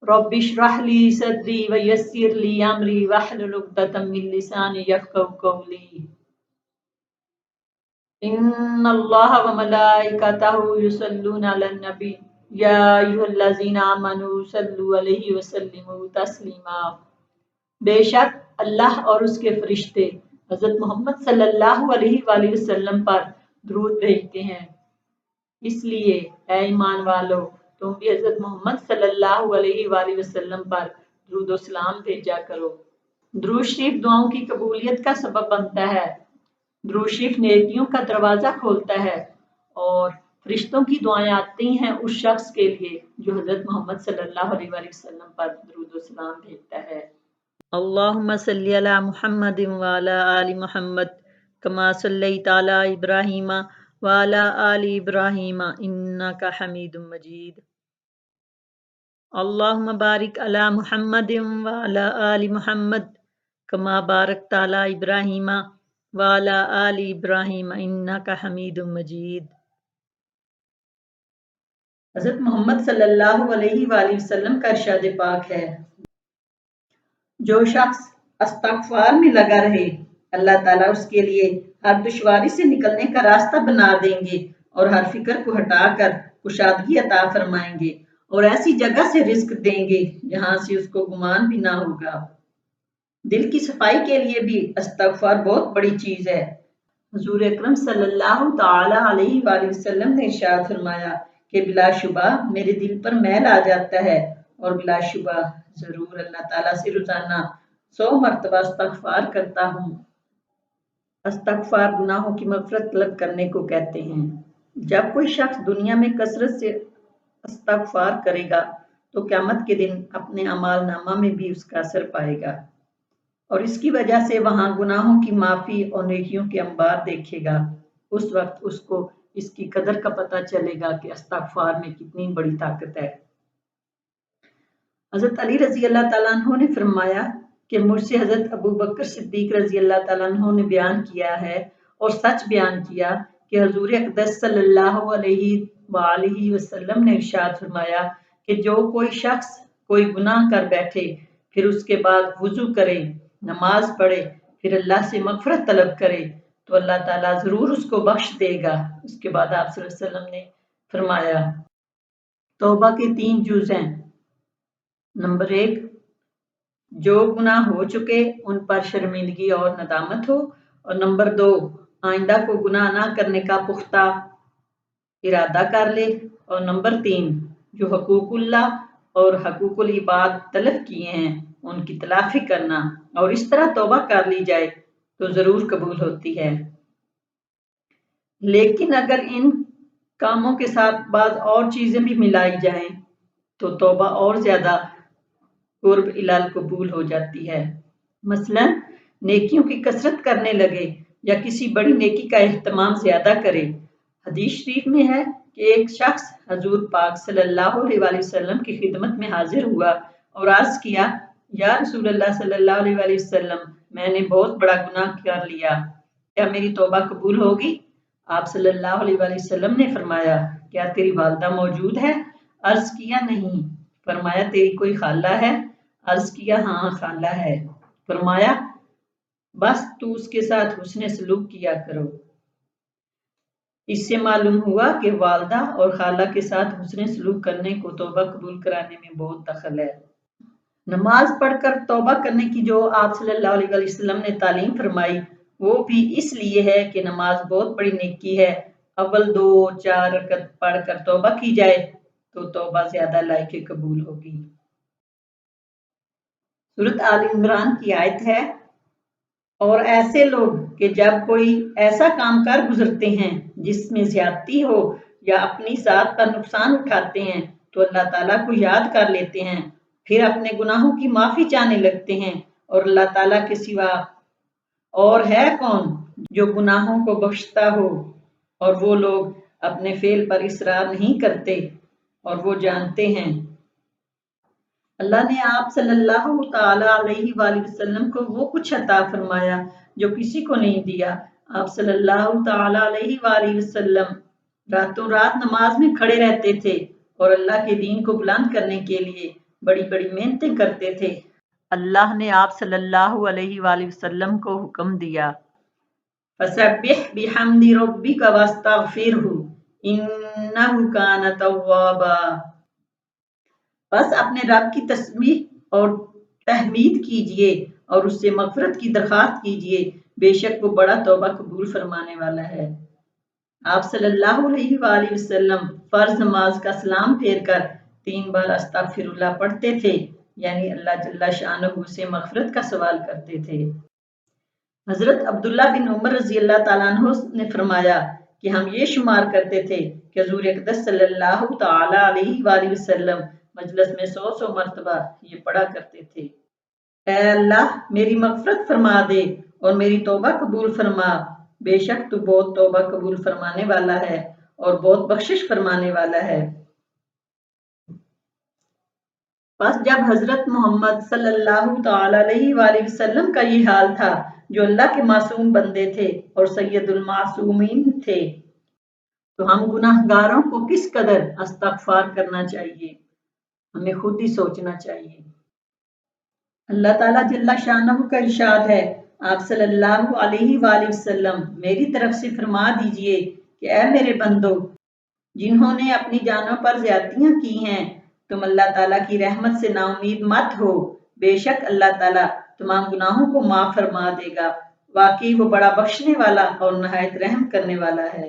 Rabbi इश्रह ली सदरी व यस्सिर ली अमरी वहलुल उक़दतम मिन लिसानी यफ़क़हू क़ौली। इन्नल्लाह व मलाइकतहू युसल्लूना अलन नबी या अय्युहल्लज़ीना आमनू सल्लु अलैहि व सल्लिमू तस्लीमा। बेशक अल्लाह और उसके फरिश्ते हज़रत मोहम्मद सल्लल्लाहु अलैहि वसल्लम पर दुरूद भेजते हैं, इसलिए ऐ ईमान वालो तुम भी हज़रत मोहम्मद सल्लल्लाहु अलैहि वसल्लम पर दुरूद और सलाम भेजा करो। दुरूद शरीफ दुआओं की कबूलियत का सबब बनता है। दुरूद शरीफ नेकियों का दरवाज़ा खोलता है और फरिश्तों की दुआएं आती हैं उस शख्स के लिए जो हज़रत मोहम्मद सल्लल्लाहु अलैहि वसल्लम पर दुरूद और सलाम भेजता है। अल्लाहुम्मा सल्ली अला मुहम्मदिन व अला आलि मुहम्मद कमा सल्लैता अला इब्राहीम व अला आलि इब्राहीम इन्नका हमीदुम मजीद। अल्लाहुम्मा बारिक अला मुहम्मदिन व अला आलि मुहम्मद कमा बारकता अला इब्राहीम व अला आलि इब्राहीम इन्नका हमीदुम मजीद। हज़रत मोहम्मद सल्लल्लाहु अलैहि वसल्लम का इरशाद पाक है, जो शख्स इस्तिग़फ़ार में लगा रहे अल्लाह ताला उसके लिए हर दुश्वारी से निकलने का रास्ता बना देंगे और हर फिक्र को हटाकर कुशादगी अता फरमाएंगे और ऐसी जगह से रिज़्क देंगे जहां से उसको गुमान भी ना होगा। दिल की सफाई के लिए भी इस्तिग़फ़ार बहुत बड़ी चीज़ है। हुज़ूर अकरम सल्लल्लाहु ताला अलैहि वसल्लम ने इरशाद फरमाया कि बिलाशुबा मेरे दिल पर मैल आ जाता है और बिलाशुबा जरूर अल्लाह ताला से रोजाना 100 मरतबा इस्तिग़फ़ार करता हूँ। इस्तिग़फ़ार गुनाहों की मग़फ़िरत तलब करने को कहते हैं। जब कोई शख्स दुनिया में कसरत से इस्तिग़फ़ार करेगा तो क़यामत के दिन अपने अमाल नामा में भी उसका असर पाएगा और इसकी वजह से वहां गुनाहों की माफ़ी और नेकियों के अंबार देखेगा। उस वक्त उसको इसकी कदर का पता चलेगा कि इस्तिग़फ़ार में कितनी बड़ी ताकत है। हज़रत अली रज़ी अल्लाह तआला अन्हु ने फरमाया कि मुझसे हज़रत अबू बकर सिद्दीक़ रज़ी अल्लाह तआला अन्हु ने बयान किया है और सच बयान किया कि हुज़ूर अक़दस सल्लल्लाहु अलैहि वसल्लम ने इरशाद फरमाया कि जो कोई शख्स कोई गुनाह कर बैठे फिर उसके बाद वुज़ू करे, नमाज पढ़े, फिर अल्लाह से मग़फ़िरत तलब करे तो अल्लाह ताला ज़रूर उसको बख्श देगा। उसके बाद आप सल्लल्लाहु अलैहि वसल्लम ने फरमाया, तौबा के 3 जुज़ हैं। नंबर 1, जो गुनाह हो चुके उन पर शर्मिंदगी और नदामत हो, और नंबर 2, आइंदा को गुनाह ना करने का पुख्ता इरादा कर ले, और नंबर 3, जो हकूकुल्लाह और हकूकुल इबाद तलब किए हैं उनकी तलाफी करना, और इस तरह तौबा कर ली जाए तो जरूर कबूल होती है। लेकिन अगर इन कामों के साथ बाद और चीजें भी मिलाई जाएं तो तौबा और ज्यादा कुर्ब इलाल कबूल हो जाती है। मसलन नेकियों की कसरत करने लगे या किसी बड़ी नेकी का एहतमाम ज्यादा करे। हदीस शरीफ में है कि एक शख्स हजूर पाक सल्लल्लाहु अलैहि वसल्लम की खिदमत में हाजिर हुआ और अर्ज किया, या रसूलल्लाह सल्लल्लाहु अलैहि वसल्लम, मैंने बहुत बड़ा गुनाह कर लिया, क्या मेरी तौबा कबूल होगी? आप सल्लल्लाहु अलैहि वसल्लम ने फरमाया, क्या तेरी वालिदा मौजूद है? अर्ज किया नहीं। फरमाया, तेरी कोई खाला है? अर्ज किया हाँ खाला है। फरमाया, बस तू उसके साथ हुस्न सलूक किया करो। इससे मालूम हुआ कि वालिदा और खाला के साथ हुस्न सलूक करने को तौबा कबूल कराने में बहुत दखल है। नमाज पढ़कर तौबा करने की जो आप सल्लल्लाहु अलैहि वसल्लम ने तालीम फरमाई वो भी इसलिए है कि नमाज बहुत बड़ी नेकी है। अव्वल 2-4 रकत पढ़कर तौबा की जाए तो तौबा ज्यादा लायक कबूल होगी। सूरत आल इमरान की आयत है, और ऐसे लोग कि जब कोई ऐसा काम कर गुजरते हैं जिसमें ज्यादती हो या अपनी जात का नुकसान उठाते हैं तो अल्लाह ताला को याद कर लेते हैं, फिर अपने गुनाहों की माफी चाहने लगते हैं, और अल्लाह ताला के सिवा और है कौन जो गुनाहों को बख्शता हो, और वो लोग अपने फेल पर इसरार नहीं करते और वो जानते हैं। अल्लाह ने आप सल्लल्लाहु ताला अलैहि वसल्लम को वो कुछ अता फरमाया जो किसी को नहीं दिया। आप सल्लल्लाहु ताला अलैहि वसल्लम रातों रात नमाज में खड़े रहते थे और अल्लाह के दीन को बुलंद करने के लिए बड़ी बड़ी मेहनतें करते थे। अल्लाह ने आप सल्लल्लाहु अलैहि वसल्लम को हुक्म दिया, फसब्बिह बिहम्दि रब्बिका वस्तगफिरहु इन्नहु कान तव्वाबा। बस अपने रब की तस्बीह और तहमीद कीजिए और उससे मगफरत की दरख्वास्त कीजिए, बेशक वो बड़ा तौबा कबूल फरमाने वाला है। आप सल्लल्लाहु अलैहि वसल्लम फर्ज नमाज का सलाम फेर कर 3 बार अस्तगफिरुल्लाह पढ़ते थे, यानी अल्लाह जल्ला शानहू से मगफरत का सवाल करते थे। हजरत अब्दुल्ला बिन उमर रजी अल्लाह ताला अन्हु ने फरमाया कि हम ये शुमार करते थे कि हुजूर अक़दस सल्लल्लाहु ताला अलैहि वसल्लम मजलिस में 100 मरतबा ये पढ़ा करते थे, ऐ अल्लाह मेरी मगफरत फरमा दे और मेरी तौबा कबूल फरमा, बेशक तू बहुत तौबा कबूल फरमाने वाला है और बहुत बख्शिश फरमाने वाला है। बस जब हजरत मोहम्मद सल्लल्लाहु ताला अलैहि वसल्लम का ये हाल था, जो अल्लाह के मासूम बंदे थे और सैयदुल मासूमीन थे, तो हम गुनाहगारों को किस कदर इस्तगफार करना चाहिए, हमें खुद ही सोचना चाहिए। अल्लाह ताला जल्ला शानहू का इरशाद है, आप सल्लल्लाहु अलैहि वसल्लम मेरी तरफ से फरमा दीजिए कि ऐ मेरे बंदो, जिन्होंने अपनी जानों पर ज्यादतियां की हैं, तुम अल्लाह ताला की रहमत से नाउमीद मत हो, बेशक अल्लाह ताला तमाम गुनाहों को माफ फरमा देगा, वाकई वो बड़ा बख्शने वाला और नहायत रहम करने वाला है।